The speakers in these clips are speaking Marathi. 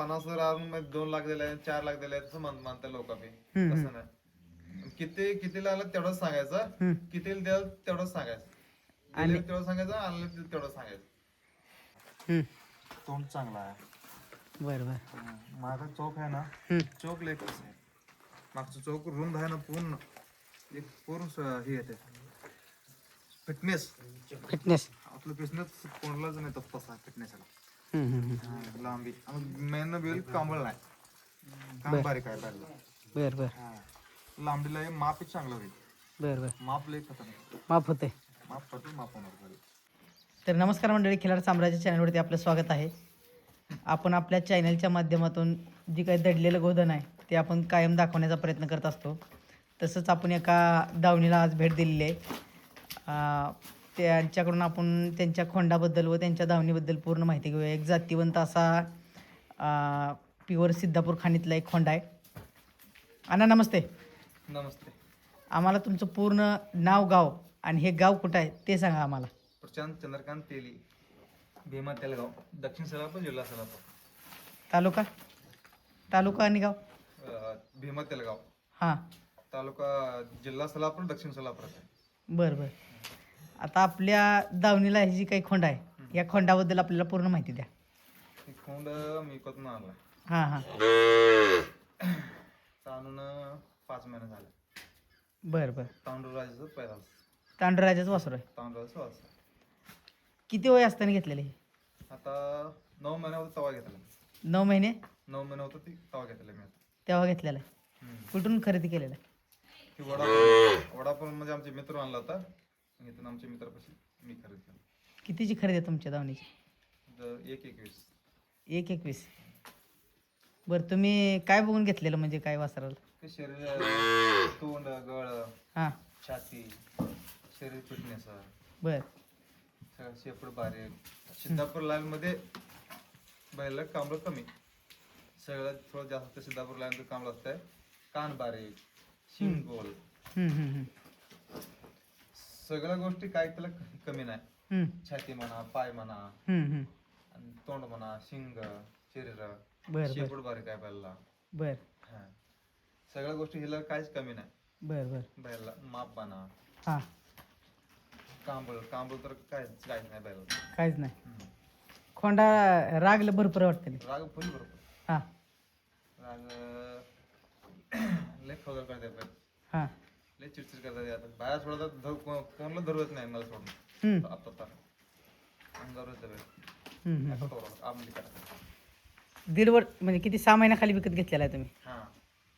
50 मध्ये 2 लाख दिले 4 लाख दिले तसं म्हणतात लोक बी. तसं नाही, किती लागलं तेवढंच सांगायचं, किती द्याल तेवढंच सांगायचं, दिले तेवढं सांगायचं, आणलं तेवढं सांगायचं. तोंड चांगला आहे. बरं बरं. माझा चौक आहे ना, चौक लेख आहे. मागचं चौक रुंद आहे ना, पूर्ण एक पूर्ण हे येते फिटनेस. आपलं फिटनेस कोणालाच नाही तसा फिटनेसला. लांबी मेन बिल कांबळ नाही, काम बारीक आहे बैल. बरं बरं. लांबीला माप चांगलं होईल. बरं बरं. माप लई खतरनाक. माफ होते. माप होणार. तर नमस्कार मंडळी, खिलार साम्राज्य चॅनलवरती आपलं स्वागत आहे. आपण आपल्या चॅनलच्या माध्यमातून जी काही दडलेलं गोधन आहे ते आपण कायम दाखवण्याचा प्रयत्न करत असतो. तसंच आपण एका दावणीला आज भेट दिलेली आहे. त्यांच्याकडून आपण त्यांच्या खोंडाबद्दल व त्यांच्या दावणीबद्दल पूर्ण माहिती घेऊया. एक जातीवंत असा प्युअर सिद्धापूर खाणीतला एक खोंडा आहे. अण्णा नमस्ते. नमस्ते. आम्हाला तुमचं पूर्ण नाव, गाव आणि हे गाव कुठं आहे ते सांगा आम्हाला. प्रशांत चंद्रकांत तेली, भीमा तेलगाव, दक्षिण सोलापूर, जिल्हा सोलापूर. तालुका आणि गाव? भीमा तेलगाव. हां. तालुका जिल्हा सोलापूर, दक्षिण सोलापूर. बरं बरं. आता आपल्या दावणीला ही जी काही खोंड आहे या खोंडाबद्दल आपल्याला पूर्ण माहिती द्या. ही खोंड मी विकत आणला. हां हां. आणून 5 महिने झाले. बरं बरं. तांडूराजाचं पहिला. तांडराजाचं वासरू आहे. तांडूराजाचं वासरू. किती वय असताना घेतलेले? आता 9 महिने होतं तवा घेतला. 9 महिने? 9 महिने होतं ती तवा घेतलेला मी. तेव्हा घेतलेला आहे. कुठून खरेदी केलेला आहे? ती वडापाव म्हणजे आमचे मित्र आणला होता. इथून आमच्या मित्रापाशी मी खरेदी केला. कितीची खरेदी आहे तुमच्या दावणीची? 1-21. 1-21. बरं, तुम्ही काय बघून घेतलेलं म्हणजे काय वासराला? ते शरीर, तोंड, गळ, हां. छाती, शरीर फिटनेस, बरं. सगळं शेपूट बारीक. सिद्धापूर लाईन मध्ये बैल कांबळ कमी, सगळं थोडं जास्त सिद्धापूर लाईन कांबळ असतंय. कान बारीक, शिंग गोल, सगळ्या गोष्टी काय त्याला कमी नाही. छाती म्हणा, पाय म्हणा, आणि तोंड म्हणा, शिंग, शरीर, शेपूट बारीक आहे बैलाला. बर. हा, सगळ्या गोष्टी हिला काहीच कमी नाही. बर बर. बैलाला माप म्हणा, हां. कांबळ तर काहीच नाही बैलाला. काहीच नाही. खोंडा रागला भरपूर वाटते. राग फुल बरोबर. हां. राग लय खबर करते बैल. हां. लय चिडचिड करतात. बाहेर सोडतात, कोणाला धरवत नाही मला सोडून. आता अंगावर दीड वर्ष म्हणजे किती, 6 महिन्याखाली विकत घेतलेला आहे तुम्ही? हां.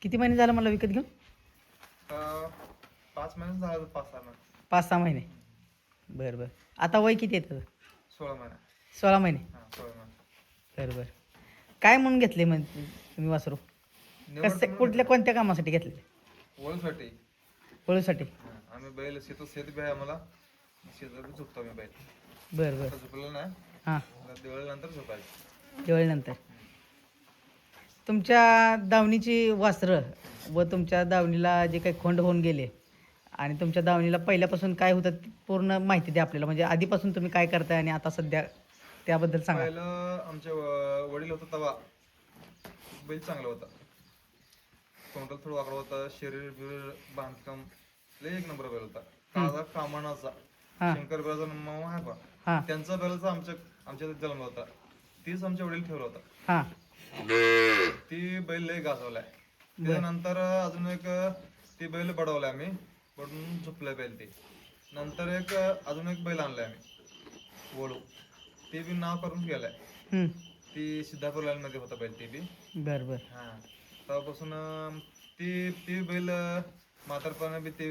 किती महिने झालं मला विकत घेऊन? 5 महिने झालं. 5-6 महिने. 5-6 महिने. बरं बरं. आता वय किती आहे त्याचं? 16 महिने. 16 महिने. हां, 16 महिने. बरं बरं. काय म्हणून घेतले मग तुम्ही वासरू? कसं, कुठल्या कोणत्या कामासाठी घेतले? वळूसाठी. पळूसाठी? आम्ही बैल शेत बी आहे आम्हाला, शेतात झोपतो आम्ही बैल. बरं बरं. झोपलेलं नाही. हां. दिवाळीनंतर झोपायचं. दिवाळीनंतर. तुमच्या दावणीची वासरं व तुमच्या दावणीला जे काही खोंड होऊन गेले आणि तुमच्या दावणीला पहिल्यापासून काय होतं पूर्ण माहिती द्या आपल्याला. म्हणजे आधीपासून तुम्ही काय करताय आणि आता सध्या त्याबद्दल सांगा. पहिलं आमचे वडील होतं तेव्हा बैल चांगला होता. तोंडाला थोडं वाकडं होतं, शरीर बिरीर बांधकाम लय एक नंबर बैल होता. काळा कामानाचा शंकर बैलाचा नाव आहे बा, त्यांचा बैलाचा आमच्या जन्म होता. तीच आमच्या वडील ठेवला होता. हां. ती बैल लय गाजवलाय. त्यानंतर अजून एक ती बैल बडवलाय आम्ही, बडून झोपलाय बैल. ते नंतर अजून एक बैल आणलाय आम्ही वळू, ते बी नाव करून गेलाय. ती सिद्धापूर लाईन मध्ये होता बैल ते बी. बर बर. हा, तेव्हापासून ती बैल म्हातारपणे बी ते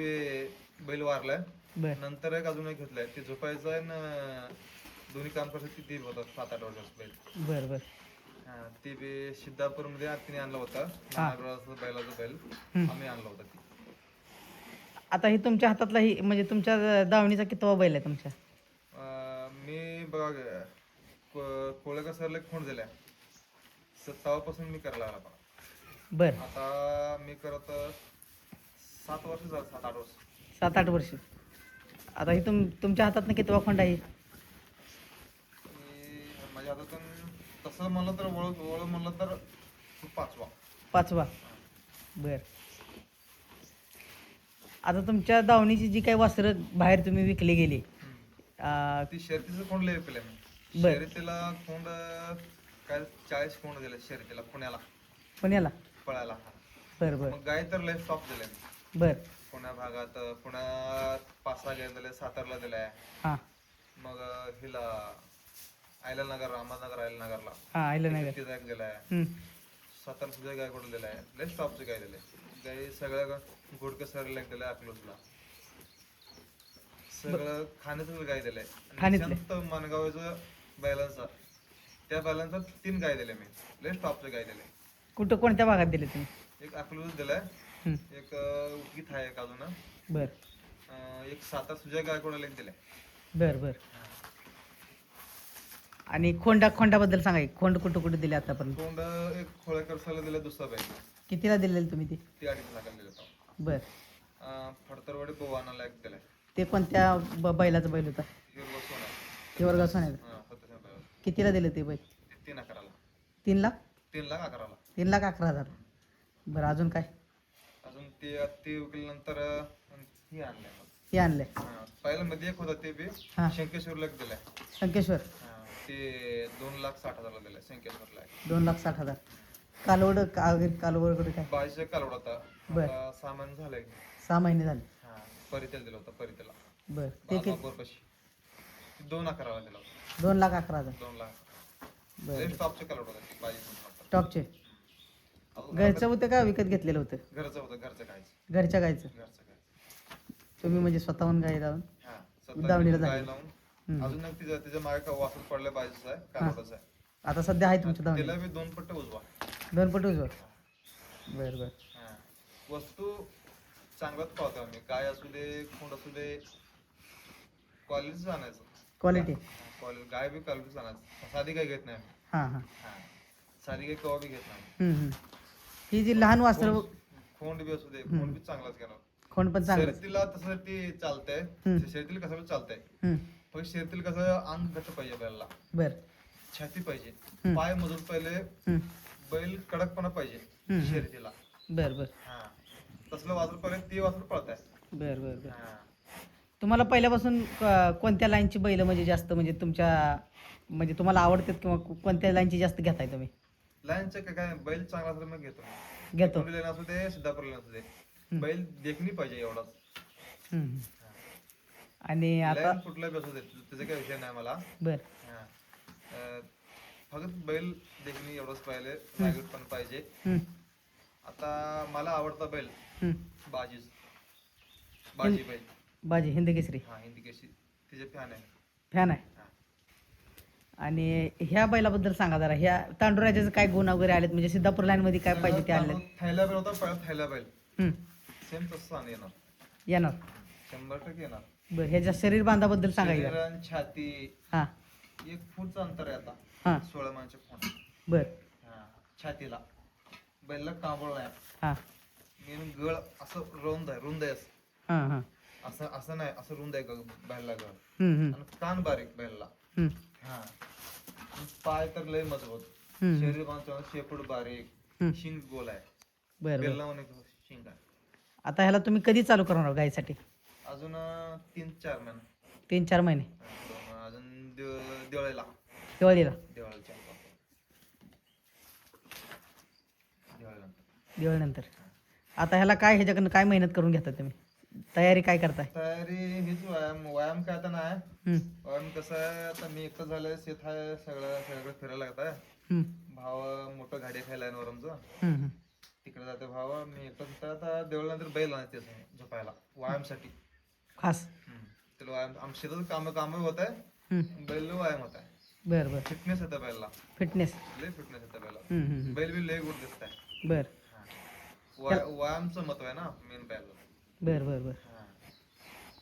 बैल वारलाय. नंतर अजून एक घेतलाय, ते झोपायचं आहे ना, दोन्ही काम करतात. ती होतात 7-8 वर्षाचं बैल. बर बर. हा, ती बी सिद्धापूर मध्ये तिने आणला होता. बैलाचा बैल आम्ही आणला होता. ती आता ही तुमच्या हातातला ही म्हणजे तुमच्या दावणीचा कितवा बैल आहे तुमच्या? मी बघा कोळेकर सरला खोंड दिलाय, तेव्हापासून मी करायला लागला. बर. आता मी करत 7 वर्ष झालं. 7-8 वर्ष. 7-8 वर्ष. आता ही तुमच्या हातातनं कितवा खोंड आहे? माझ्या हातातून तसं म्हणलं तर वळ म्हणलं तर पाचवा. पाचवा. बर. आता तुमच्या दावणीची जी काही वासरं बाहेर तुम्ही विकली गेली, ती शर्यतीचं कोंड लय पेले मी. बर. शर्यतीला कोंड काय 40 कोंड दिले शर्यतीला पुण्याला पुण्याला. पळायला. बर बर मग गाय तर लय स्टॉप दिले मी. बर. पुण्या भागात पुण्यात 5-6 गाय दिले, सातारला दिलाय. हां मग हिला आयलनगर, अहमदनगर, आयलनगरला हां आयलं नाही तिचा एक दिलाय. हं. सातारा सुद्धा गाय कुठे दिलाय, लय स्टॉपची गाय दिले. गाय सगळ्या घोडके सरला एक दिलाय, अकलूजला सगळं खाण्याचं गाय दिलंय. शांत मनगावचं बैलांचा, त्या बैलांचा 3 गाय दिले मी, लय स्टॉपचे गाय दिले. कुठं कोणत्या भागात दिले तुम्ही? एक अकलूज दिलाय, हं. एक उटगीत आहे एक अजून, बर एक सातारा सुजय गायकवाडला एक दिलाय. बर बर. आणि खोंडाबद्दल सांगा की, खोंड कुठं कुठं दिले आतापर्यंत? कोंड एक खोळेकर सरला दिला, दुसरा बैल कितीला दिलेलं तुम्ही ते? ती 2.5 लाखाला दिला होता. बर. फडतरवाडी पोवानाला एक दिलाय. ते कोणत्या बैलाचा बैल होता? हिरवा सोना. हिवरगाव सोन्याचा. होतं बैल. कितीला दिलं ते बैल? 3 अकराला. 3 लाख? 3 लाख 11ला. 3,11,000. बरं, अजून काय? अजून ते विकल्यानंतर हे आणलंय मग. हे आणलंय. पहिला मध्ये एक होता ते बी हां. शंकेश्वरला एक दिलाय. संकेश्वर. ते 2,60,000ला दिलाय शंकेश्वरला. 2,60,000. कालवड काय? बाईचा कालवड होता. बर. आता 6 महिने झाले. 6 महिने झाले. परितेला दिला होता, परितेला. बर. ते किती? 2 अकराला दिला होता. 2,11,000. 2 लाख. बरं. टॉपचे कालवड होता बाई. टॉपचे. घरचं होतं का विकत घेतलेलं होतं? घरचं होतं, घरचं खायचं. घरच्या गायचं. घरचं खायचं. तुम्ही म्हणजे स्वतःहून गाय लावून स्वतः दावणीला गाय झाले. लावून अजून एक तिच्या मागे वासर पडल्या बाजूचा आहे, कालवडाचा आहे. आता सध्या आहे तुमच्या तिला दावणीला? बी 2 पट्टे उजवा. 2 पट उजवा. बर बर. वस्तू चांगलाच पाहतो आम्ही, काय असू दे, खोंड असू दे, क्वालिटीच आणायचं. क्वालिटी. गाय बी क्वालिटीच आणायचं. साधी गाय घेत नाही आम्ही. हां हां. साधी गाय कवा बी घेत नाही. ही जी लहान वासरं, खोंड बी असू दे, खोंड बी चांगलाच घेणार. खोंड पण चांगलं. शर्यतीला तसं ती चालतंय, शर्यतीला कसं बी चालतंय. पण शर्यतीला कसं अंग घट्ट पाहिजे बैलाला, बर. छाती पाहिजे, पाय मजबूत पाहिजे, बैल कडकपणा पाहिजे शर्यतीला. बर बर. तसलं वासर पाहिजे, ते वासर पळताय. बर बर बर. तुम्हाला पहिल्यापासून कोणत्या लाईनची बैल म्हणजे जास्त, म्हणजे तुमच्या म्हणजे तुम्हाला आवडतात, किंवा कोणत्या लाईनची जास्त घेताय तुम्ही? लाईनचं काय, बैल चांगला असलं मग घेतो. लाईन असू दे, सिद्धापूर लाईन असू दे, बैल देखणी पाहिजे एवढाच. आणि आता लाईन कुठला बी असू दे, त्याचा काही विषय नाही मला. बर. फक्त बैल देखणी एवढंच पाहिजे, लागत पण पाहिजे. आता मला आवडता बैल बाजी बैल. बाजी हिंद केसरी. हिंदी केसरी, तिचे फॅन आहे. फॅन आहे. आणि ह्या बैलाबद्दल सांगा जरा, ह्या तांडूराजाचं काय गुण वगैरे आलेत, म्हणजे सिद्धापूर लाईन मध्ये काय पाहिजे ते आले? थैला बैल होता, पहिला थैला बैल सेम तसं येणार. येणार 100% येणार. बरं. ह्याच्या शरीर बांधाबद्दल सांगा की. शरीर, छाती हां 1 फूटचं अंतर आहे आता. हां 16 महिन्याचे खोंड. बर. छातीला बैलला कांबळ नाही. हां मेन गळ असं रुंद आहे असं. हां हां. असं असं नाही, असं रुंद आहे बैलला गळ. हम्म आणि कान बारीक बैलला. हम्म आणि पाय तर लय मजबूत. शरीर बांधतो, शेपूट बारीक, शिंग गोल आहे. बर बर. बेलला म्हणून शिंग आहे. आता ह्याला तुम्ही कधी चालू करणार गायसाठी? अजून 3-4 महिने. 3-4 महिने. अजून दिवाळीला. दिवाळीला. दिवाळीनंतर. दिवाळीनंतर. आता ह्याला काय, ह्याच्याकडनं काय मेहनत करून घेता तुम्ही? तयारी काय करताय? तयारी हीच व्यायाम काय आता नाही. व्यायाम कसं आहे, आता मी एकटं झालंय, शेत आहे, सगळीकडे फिरायला लागत आहे. भाव मोठं गाडी खायला आहे नवरमचं, तिकडे जाते भाव. मी एकटं आता देवळानंतर बैल आणते झोपायला व्यायामसाठी खास. त्याला व्यायाम आमच्या शेतात काम होत आहे, बैल व्यायाम होत आहे. बर बर. फिटनेस येतं बैलला, फिटनेस. लय फिटनेस येतं बैलला. बैल बी लय गुड दिसत आहे. बर. व्यायामचं महत्व आहे ना मेन बैलला. बर बर बर.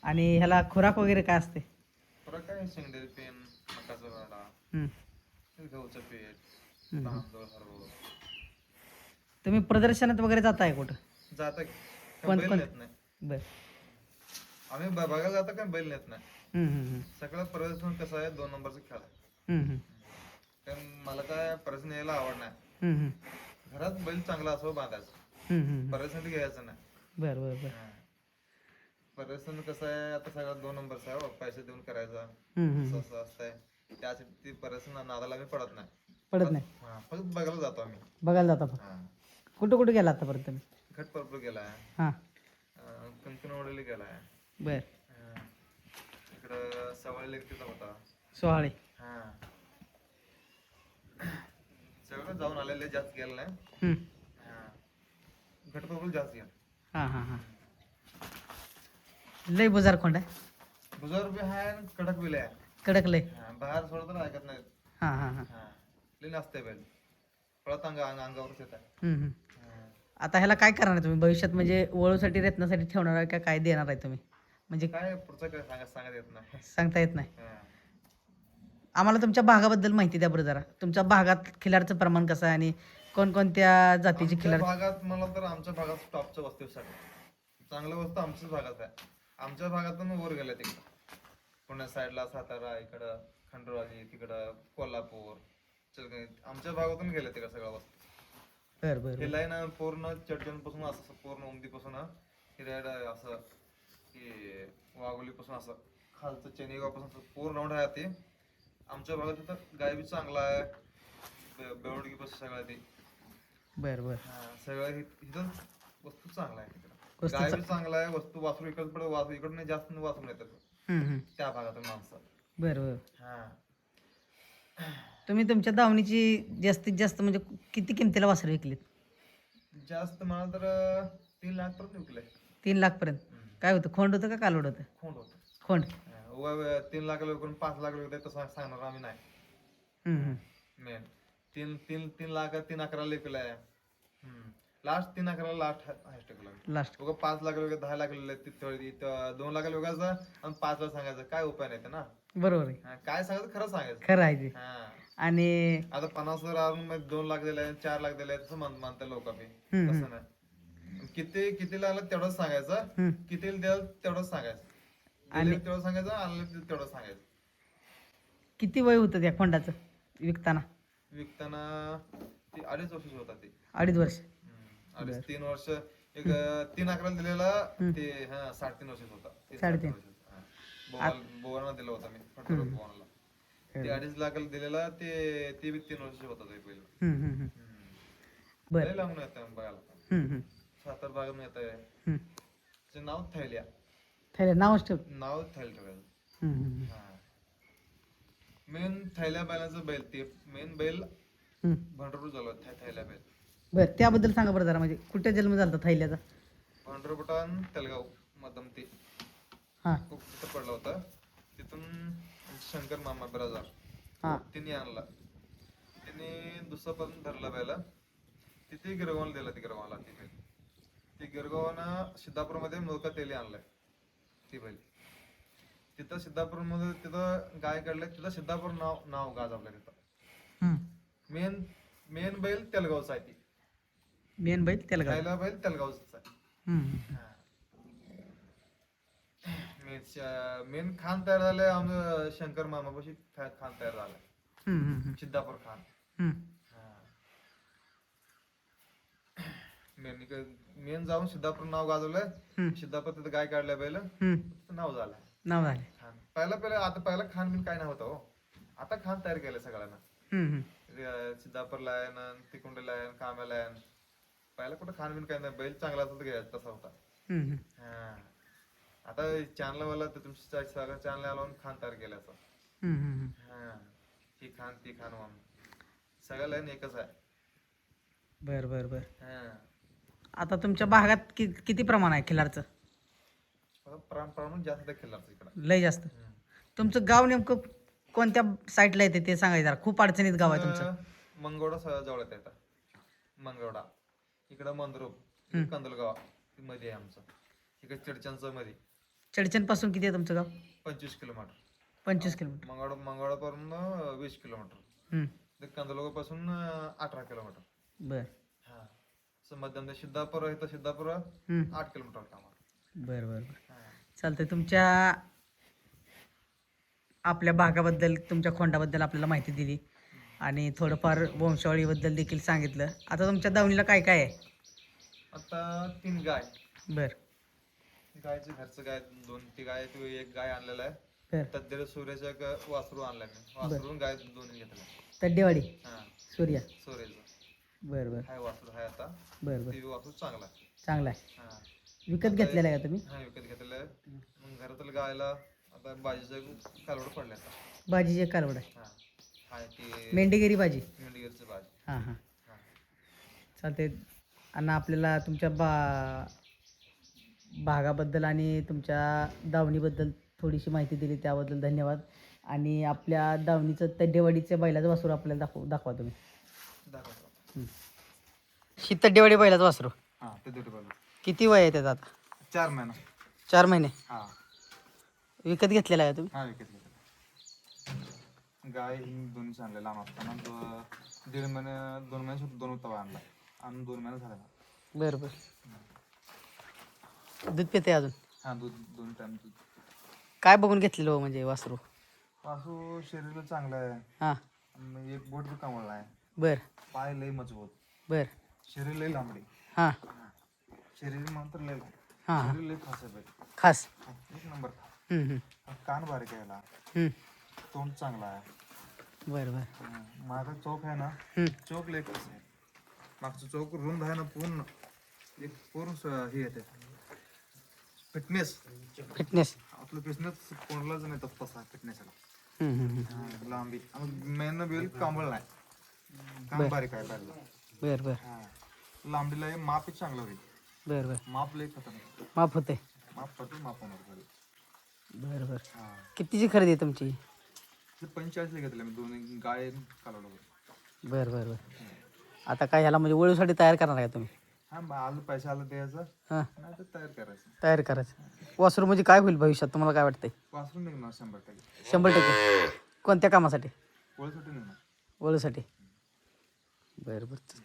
आणि ह्याला खुराक वगैरे काय असते? खुराक काय, शेंगदेल पेन, मकाचा वाडा, गहूचं पीठ, तांदूळ, हरभरा. तुम्ही प्रदर्शनात वगैरे जाताय कुठं? जाता कोण- बैल कोण? नेत नाही बर. आम्ही, बघायला जाता काय बैल नेत नाही. सगळं प्रदर्शन कसं आहे, 2 नंबरचा खेळ आहे. कारण मला काय पर्सन यायला आवड नाही. हम्म, हम्म. घरात बैल चांगला असो बांधायचं, हम्म, हम्म. पर्सन घ्यायचं नाही. बरं बरं बरं. पर्सन कसं आहे आता सगळं 2 नंबरचा आहे, पैसे देऊन करायचा हम्म, हम्म. असं असं असतंय. त्यासाठी ती पर्सन नादाला मी पडत नाही. पडत नाही. फक्त बघायला जातो आम्ही. बघायला जाता फक्त. कुठं कुठं गेला आतापर्यंत तुम्ही? घटपरपूर गेलाय, हां. कंकणवाडीला गेलाय, बर. इकडं सवाळी लेक तिथं होता. सोहाळे. सगळं जाऊन आलेले, जास्त गेलं नाही. हम्म. घटपरपूर जास्त गेला. हां हां हां. लय बुजार खोंड आहे. बुजार बी आहे आणि कडक बिल आहे. कडक लय. बाहेर सोडत तर ऐकत नाही. हां हां हां. लई नसते बैल, पळत अंगावरच येत आहे. हम्म, हम्म. आता ह्याला काय करणार आहे तुम्ही भविष्यात, म्हणजे वळूसाठी रेतनासाठी ठेवणार आहे का काय देणार आहे तुम्ही? म्हणजे काय पुढचं काय सांगत येत नाही. सांगता येत नाही. आम्हाला तुमच्या भागाबद्दल माहिती द्या बरं जरा. तुमच्या भागात खिलारचं प्रमाण कसं आहे आणि कोणकोणत्या जातीची आमच्या खिलार? भागात मला तर आमच्या भागात टॉपचं वस्तू सगळं चांगलं वस्तू आमच्याच भागात आहे. आमच्या भागातून वर गेल्या तिकडं पुण्या साईडला, सातारा इकडं, खंडोळाली तिकडं, कोल्हापूर, आमच्या भागातून गेले तिकडं सगळं वस्तू. बरं बरं. हे लाईन पूर्ण चडजनपासून असं पूर्ण उमदीपासून असं की वाघोलीपासून असं खालचं चेनेगावपासून पूर्ण राऊंड आहे ते. आमच्या भागात तिथं गाय बी चांगला आहे, बेवडगीपासून सगळं ते. बरं बरं. सगळं इथं वस्तू चांगला आहे तिकडं. गाय बी चांगला आहे, वस्तू वासरू इकडं पडे, वासरू इकडं जास्त वासरून येतात त्या भागातून माणसं. बरं बरं. तुम्ही तुमच्या दावणीची जास्तीत जास्त म्हणजे किती किमतीला वासरं विकलीत? जास्त मला तर 3 लाख पर्यंत विकले. 3 लाख पर्यंत. काय होतं, खोंड होतं का कालोड होतं? खोंड होतं. खोंड. 3 लाखाला विकून 5 लाख विकते तसं सांगणार आम्ही नाही. मेन 3 लाख 3,11,000 विकलाय. Last 3,11,000 last last. 5 लाख वगैरे 10 लाख 2 लाखाला विकायचं आणि 5 ला सांगायचं, काय उपाय नाही ना. बरोबर आहे. काय सांगायचं खरं सांगायचं. खरं आहे ते. आणि आता 50,000 2 लाख दिले, 4 लाख दिले तसं म्हणतात लोक बी. तसं नाही. किती लागलं तेवढंच सांगायचं, किती द्याल तेवढंच सांगायचं, तेवढं सांगायचं, आणलं तेवढं सांगायचं. किती वय होतं त्या खोंडाचं विकताना? विकताना ते 2.5 वर्ष होता ते. 2.5 वर्ष. 3 वर्ष. एक 3,11,000 दिलेला ते 3.5 वर्ष होता. 3.5. बोवाना दिला होता मी, बोवानाला ते 2.5 लाखाला दिलेला ते बी 3 वर्ष होता ते पहिलं. बरं. लावून येतं बघायला, सातारा भागातून येत आहे. त्याचं नाव थैल्या. थैल्या नावच ठेव. नाव थैल ठेवायचं. मेन थैल्या बैलाचं बैल ते मेन बैल पंढरपूर झालो थैल्या बैल. बरं, त्याबद्दल सांगा बरं जरा. म्हणजे कुठे जन्म झाला थैल्याचा? पंढरपुटान तेलगाव मध्यम ते खूप तिथं पडला होता. तिथून शंकर मामा बिराजार तिने आणला. तिने दुसरा पर्यंत धरला बैला. तिथे गिरगावला दिला. ती गिरगावला ते गिरगावानं सिद्धापूरमध्ये मुलका तेली आणलाय ती बैल. तिथं सिद्धापूर मध्ये तिथं गाय काढले, तिथं सिद्धापूर नाव गाजवलं तिथं. मेन बैल तेलगावचा आहे. ती मेन बैल तेलगाव. बैल तेलगावचा आहे. मेन खान तयार झालंय आमचं शंकर मामापाशी. खान तयार झालाय सिद्धापूर खान. मेन जाऊन सिद्धापूर नाव गाजवलंय. सिद्धापूर तिथं गाय काढल्या पहिलं नाव झालंय. नाव झाले. पहिला खान बिन काय नव्हतं हो. आता खान तयार केलंय सगळ्यांना. सिद्धापूरला आहे ना, तिकुंडला आहे, काम्याला आहे. पहिला कुठं खान बिन काय नाही. बैल चांगला असं घ्यायचा तसा होता. आता चॅनल वाला तुमच्या चॅनल आला खान तयार केलं असं. ही खान ती खान म्हणून सगळ्या लाईन एकच आहे. बर बर बर. आता तुमच्या भागात किती प्रमाण आहे खिलारचं? प्रमाण जास्त आहे खिलारचं इकडं, लय जास्त. तुमचं गाव नेमकं कोणत्या साईडला येते ते सांगायचं जरा. खूप अडचणीत गाव आहे तुमचं. मंगवडा जवळ येतं. मंगवडा इकडं मंद्रुप कंदलगाव मध्ये आहे आमचं. इकडे चडचणचं मध्ये. चडचण पासून किती आहे तुमचं गाव? 25 किलोमीटर. 25 किलोमीटर. मंगळवारपासून 20 किलोमीटर. कंदलगाव पासून 18 किलोमीटर. बर. मध्यम सिद्धापूर आहे तर सिद्धापूर 8 किलोमीटर काम. बर बर बर. चालतंय. तुमच्या आपल्या भागाबद्दल, तुमच्या खोंडाबद्दल आपल्याला माहिती दिली. आणि थोडंफार वंशावळीबद्दल देखील सांगितलं. आता तुमच्या दावणीला काय काय आहे? आता 3 गाय. बरं गायचं घरचं गाय 2 गाय तो एक गाय आणलेला आहे. बरं. तद्देड सूर्याचा एक वासरू आणलाय मी. वासरून गाय 2 घेतल्या. तड्डेवाडी हा सूर्या. सूर्याचं बरं बरं हाय वासरू आहे आता. बरं बरं ते वासरू चांगला आहे. चांगला आहे. हा विकत घेतलेला आहे का तुम्ही? हा विकत घेतलेलं आहे. मग घरातील गायला आता बाजीचं कालवड पडले आता. भाजीचे कालवड आहे. हा हाय ते मेंढीगिरी भाजी. मेंढीगरचं बाजी. हां हां हा चालते. आणि आपल्याला तुमच्या भागाबद्दल आणि तुमच्या दावणीबद्दल थोडीशी माहिती दिली त्याबद्दल धन्यवाद. आणि आपल्या दावणीचं तड्डेवाडीच्या बैलाचं वासरू आपल्याला दाखवा तुम्ही. दाखवतो. ही तड्डेवाडी बैलाचं वासरू हा ते देतो बाजू. किती वय आहे त्याचं आता? 4 महिना. 4 महिने. हा विकत घेतलेला आहे तुम्ही? हा विकत घेतलेलं. गाय ही दोन्ही आणले लहान असताना 1.5 महिने 2 महिने सुद्धा 2 उत्तवा आणला आणि 2 महिने झाला. बरं बरं. दूध पिते अजून? हा दूध 2 टाइम दूध. काय बघून घेतलेलं हो म्हणजे वासरू? वासू शरीर चांगलं आहे. हां आणि एक बोट बी कामळला आहे. बरं पाय लय मजबूत. बरं. शरीर लय लांबडी. हां शरीर मात्र लय हां शरीर लय खास आहे बाई. खास. एक नंबर. हं, हं, कान बारीक आहे याला. हं. तोंड चांगला आहे. बरं बरं. माझा चौक आहे ना हं. चौक लय खास आहे. मागचं चौक रुंद आहे ना पूर्ण एक पूर्ण हे येते फिटनेस. फिटनेस. आपलं फिटनेस कोणालाच नाही तसा फिटनेसला. हं, हं, हं. लांबी आणि मेन बिल कांबळ नाही. कान बारीक आहे बैलला. बरं बरं हा लांबीला हे माप चांगलं होईल. बरं बरं. माप लय खतरनाक. माफ होते. माप पडतो माप होणार बैल. बरं बरं. हा कितीची खरेदी आहे तुमची? ते 45 ला घेतलं मी 2 गाय कालवड. बरं बरं बरं. आता काय ह्याला म्हणजे वळूसाठी तयार करणार आहे तुम्ही? हा आलं पैसा आलं द्यायचं हां नाही तर तयार करायचं. तयार करायचं. वासरू म्हणजे काय होईल भविष्यात तुम्हाला काय वाटतंय? वासरून निघणार 100%. 100%. कोणत्या कामासाठी? पोळीसाठी निघणार. वळूसाठी. बरं बरं.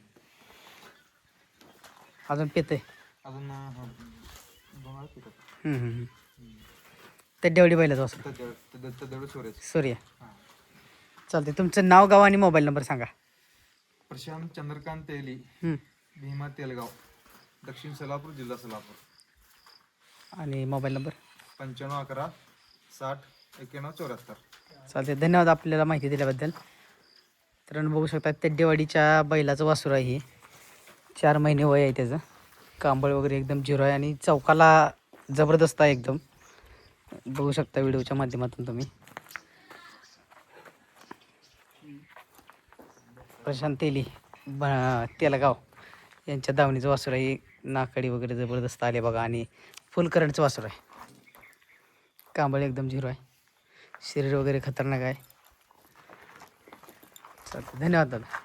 अजून पेते? अजून 2 वेळा पिकत. त्या डेवडी बैलाचं वासरू तेवढं सोरेच. सूर्य. हा चालते. तुमचं नाव गाव आणि मोबाईल नंबर सांगा. प्रशांत चंद्रकांत तेली, हं. भीमा तेलगाव, दक्षिण सोलापूर, जिल्हा सोलापूर. आणि मोबाईल नंबर? 95 11 60 91 74. चालते. धन्यवाद आपल्याला माहिती दिल्याबद्दल. तर बघू शकता तेड्डेवाडीच्या बैलाचं वासरू आहे हे. 4 महिने वय आहे त्याचं. कांबळ वगैरे एकदम झिरो आहे आणि चौकाला जबरदस्त आहे एकदम. बघू शकता व्हिडिओच्या माध्यमातून तुम्ही. प्रशांत तेली तेलगाव यांच्या दावणीचं वासरू आहे. नाकडी वगैरे जबरदस्त आले बघा आणि फुल करंटचं वासरू आहे. कांबळ एकदम झिरो आहे. शरीर वगैरे खतरनाक आहे. चालतं. धन्यवाद दादा.